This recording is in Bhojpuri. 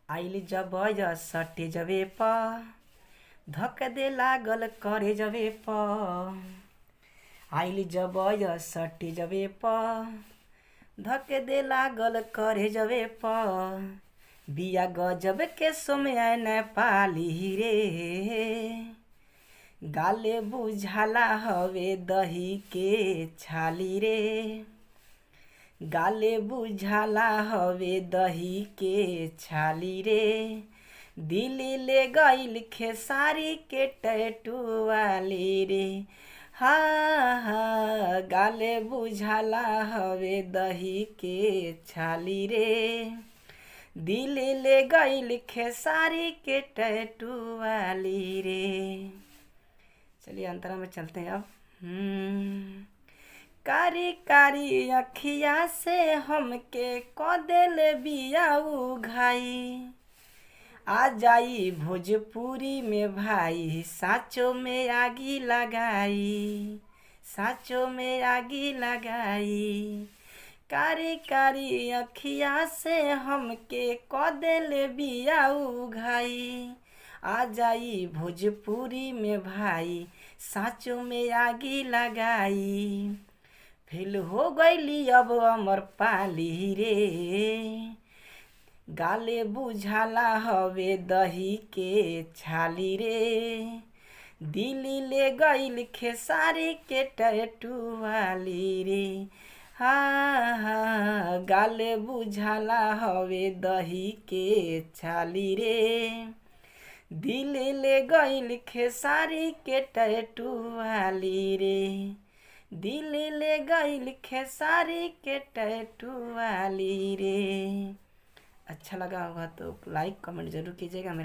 आइल जब सटे जबे प धक दे लागल करे जबे प आइल जब सटे जबे प धक दे लागल करे जबे प बिया गजब के समय न पाली रे गाले बुझाला हवे दही के छाली रे गाले बुझाला हवे दही के छाली रे दिल्ली ले गइल खेसारी के टैटू वाली रे हा हा गाले बुझाला हवे दही के छाली रे दिल्ली ले गइल खेसारी के टैटू वाली रे। चलिए अंतरा में चलते हैं अब। कारी कारी अखिया से हमके कदेल बिया उघाई आ जाई भोजपुरी में भाई साचो में आगी लगाई साचो में आगी लगाई कारी कारी अखिया से हमके कदेल बिया उघाई आ जाई भोजपुरी में भाई साचो में आगी लगाई फेल हो गईली अब अमर पाली रे गाले बुझाला हवे दही के छाली रे दिल्ली ले गइल खेसारी के टैटू वाली रे हा हा गाले बुझाला हवे दही के छाली रे दिल्ली ले गइल खेसारी के टैटू वाली रे दिल्ली ले गइल खेसारी के टैटू वाली रे। अच्छा लगा होगा तो लाइक कमेंट जरूर कीजिएगा।